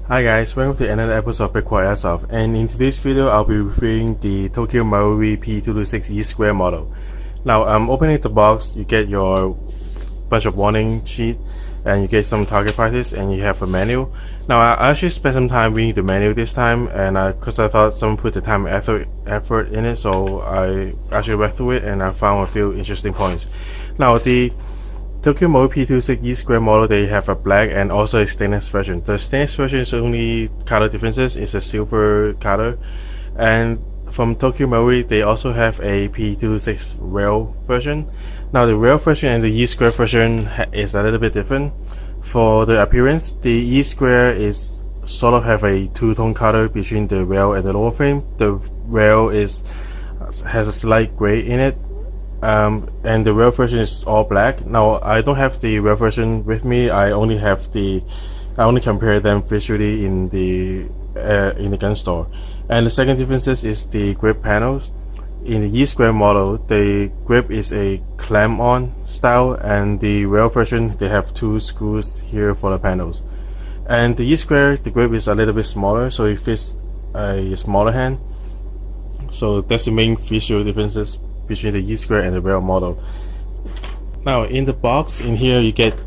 Hi guys, welcome to another episode of Recoil Airsoft, and in today's video I'll be reviewing the Tokyo Marui P226 E2 model. Now opening the box, you get your bunch of warning sheet and you get some target practice and you have a manual. Now I actually spent some time reading the manual this time, and because I thought someone put the time and effort in it, so I actually read through it and I found a few interesting points. Now the Tokyo Marui P226 E2 model, they have a black and also a stainless version. The stainless version is only color differences, it's a silver color. And from Tokyo Marui, they also have a P226 Rail version. Now the Rail version and the E2 version is a little bit different. For the appearance, the E2 is sort of have a two-tone color between the rail and the lower frame. The rail has a slight gray in it. And the rail version is all black. Now I don't have the rail version with me. I only compare them visually in the gun store. And the second difference is the grip panels. In the E2 model, the grip is a clamp-on style, and the rail version, they have two screws here for the panels. And the E2, the grip is a little bit smaller, so it fits a smaller hand. So that's the main visual differences between the E2 and the Rail model. Now in the box, in here you get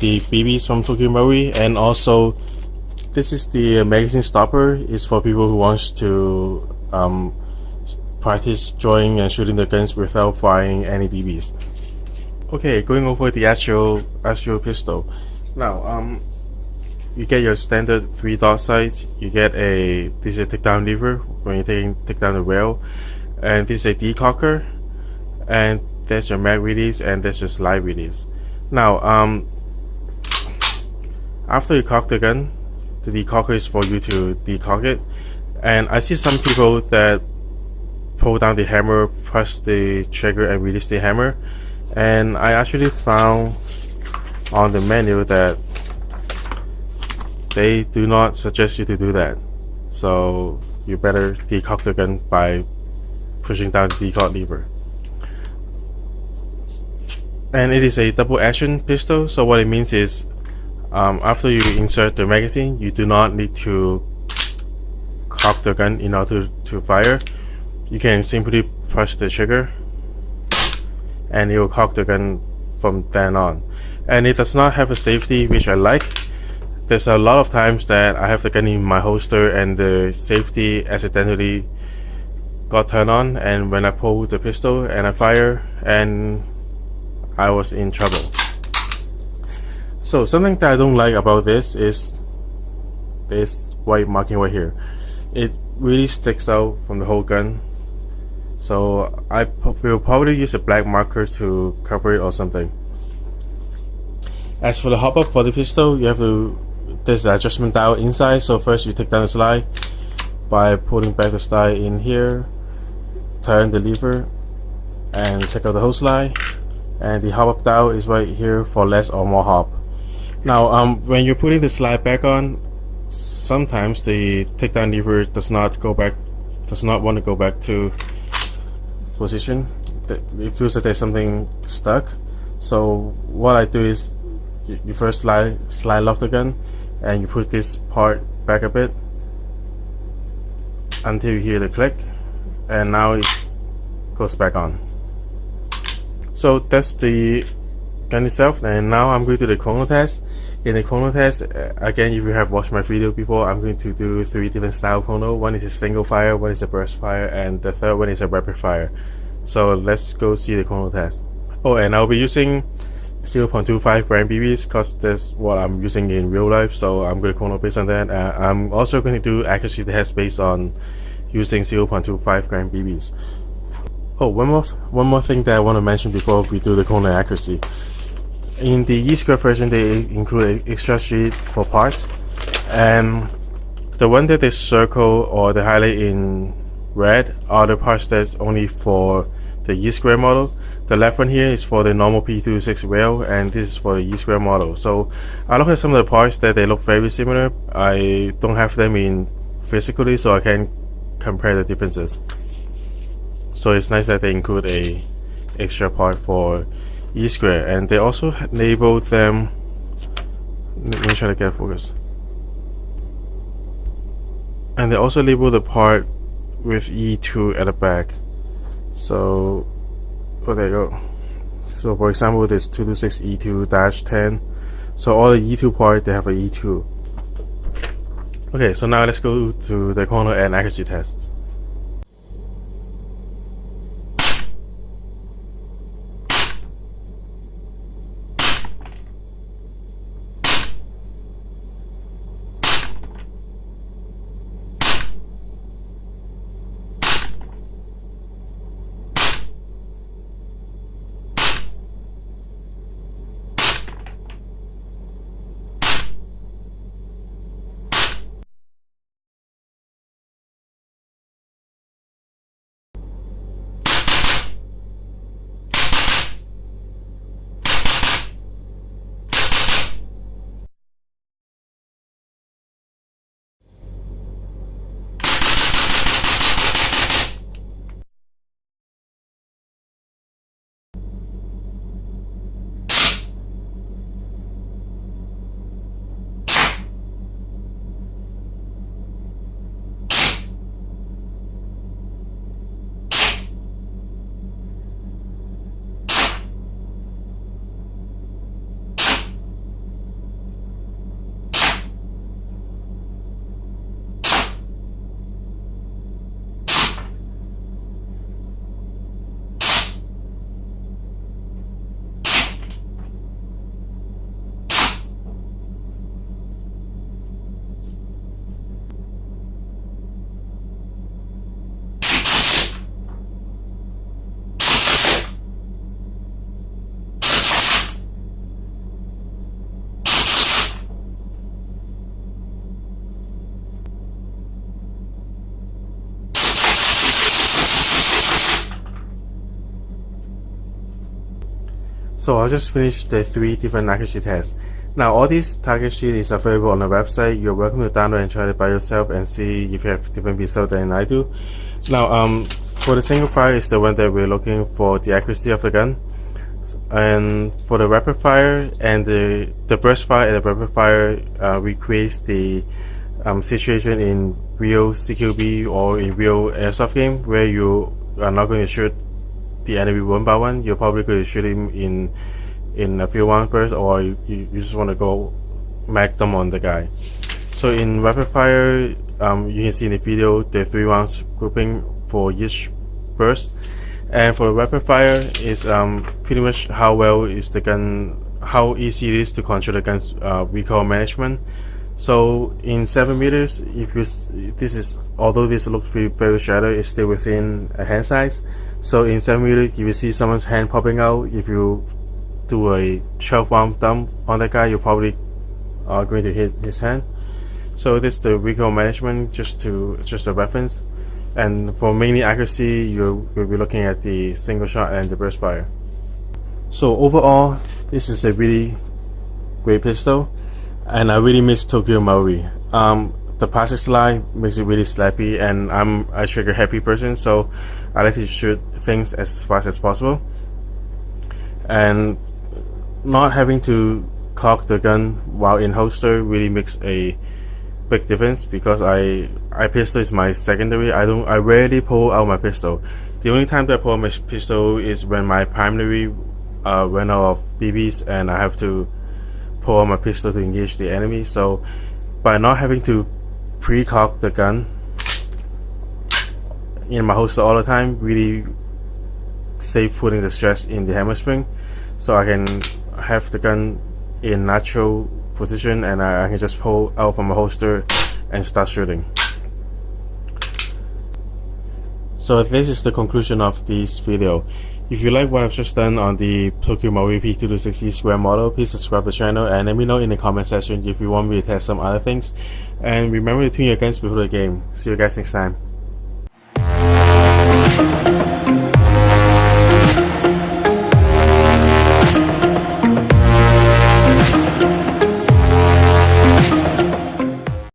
the BBs from Tokyo Marui, and also this is the magazine stopper. It's for people who wants to practice drawing and shooting the guns without firing any BBs. Okay, going over the actual pistol. Now you get your standard 3-dot sights. You get this is a takedown lever when you're take down the rail, and this is a decocker, and there's your mag release, and there's your slide release. Now after you cock the gun, the decocker is for you to decock it. And I see some people that pull down the hammer, press the trigger and release the hammer, and I actually found on the menu that they do not suggest you to do that. So you better decock the gun by pushing down the decock lever. And it is a double action pistol, so what it means is after you insert the magazine, you do not need to cock the gun in order to fire. You can simply press the trigger and it will cock the gun from then on. And it does not have a safety, which I like. There's a lot of times that I have the gun in my holster and the safety accidentally got turned on, and when I pull the pistol and I fire, and I was in trouble. So something that I don't like about this is this white marking right here. It really sticks out from the whole gun. So I will probably use a black marker to cover it or something. As for the hop up for the pistol, there's an adjustment dial inside. So first you take down the slide by pulling back the slide in here, turn the lever and take out the whole slide, and the hop up dial is right here for less or more hop. Now when you're putting the slide back on, sometimes the takedown lever does not want to go back to position. It feels like there's something stuck. So what I do is you first slide lock the gun, and you put this part back a bit until you hear the click, and now it goes back on. So that's the gun itself. And now I'm going to the chrono test. In the chrono test, again, if you have watched my video before, I'm going to do 3 different style chrono. One is a single fire, one is a burst fire, and the third one is a rapid fire. So let's go see the chrono test. Oh, and I'll be using 0.25 gram BBs because that's what I'm using in real life, so I'm going to chrono based on that. I'm also going to do accuracy test based on using 0.25 gram BBs. Oh, one more thing that I want to mention before we do the chrono accuracy. In the E2 version, they include an extra sheet for parts, and the one that they circle or they highlight in red are the parts that's only for the E2 model. The left one here is for the normal P226 Rail, and this is for the E2 model. So I look at some of the parts that they look very similar. I don't have them in physically, so I can compare the differences. So it's nice that they include a extra part for E2, and they also labeled them Let me try to get focus. And they also label the part with E2 at the back. So, oh, there you go. So, for example, this 226E2-10. So, all the E2 part, they have a E2. Okay, so now let's go to the corner and accuracy test. So I just finished the 3 different accuracy tests. Now all these target sheet is available on the website. You're welcome to download and try it by yourself and see if you have different results than I do. Now for the single fire is the one that we're looking for the accuracy of the gun. And for the rapid fire and the burst fire and the rapid fire recreates the situation in real CQB or in real airsoft game where you are not going to shoot the enemy one by one. You're probably going to shoot him in a few round bursts, or you just want to go magnum on the guy. So in rapid fire, you can see in the video the 3 rounds grouping for each burst. And for rapid fire is pretty much how well is the gun, how easy it is to control the gun's recoil management. So in 7 meters, if you although this looks very shallow, it's still within a hand size. So in 7 meters, if you see someone's hand popping out, if you do a 12 round dump on that guy, you're probably going to hit his hand. So this is the recoil management, just a reference. And for mainly accuracy, you'll be looking at the single shot and the burst fire. So overall, this is a really great pistol, and I really miss Tokyo Marui. The plastic slide makes it really slappy, and I'm a trigger happy person, so I like to shoot things as fast as possible. And not having to cock the gun while in holster really makes a big difference, because I pistol is my secondary. I rarely pull out my pistol. The only time that I pull out my pistol is when my primary run out of BBs and I have to pull out my pistol to engage the enemy. So by not having to pre-cock the gun in my holster all the time really save putting the stress in the hammer spring, so I can have the gun in natural position and I can just pull out from my holster and start shooting. So this is the conclusion of this video. If you like what I've just done on the Tokyo Marui P226E2 model, please subscribe to the channel and let me know in the comment section if you want me to test some other things. And remember to tune your guns before the game. See you guys next time.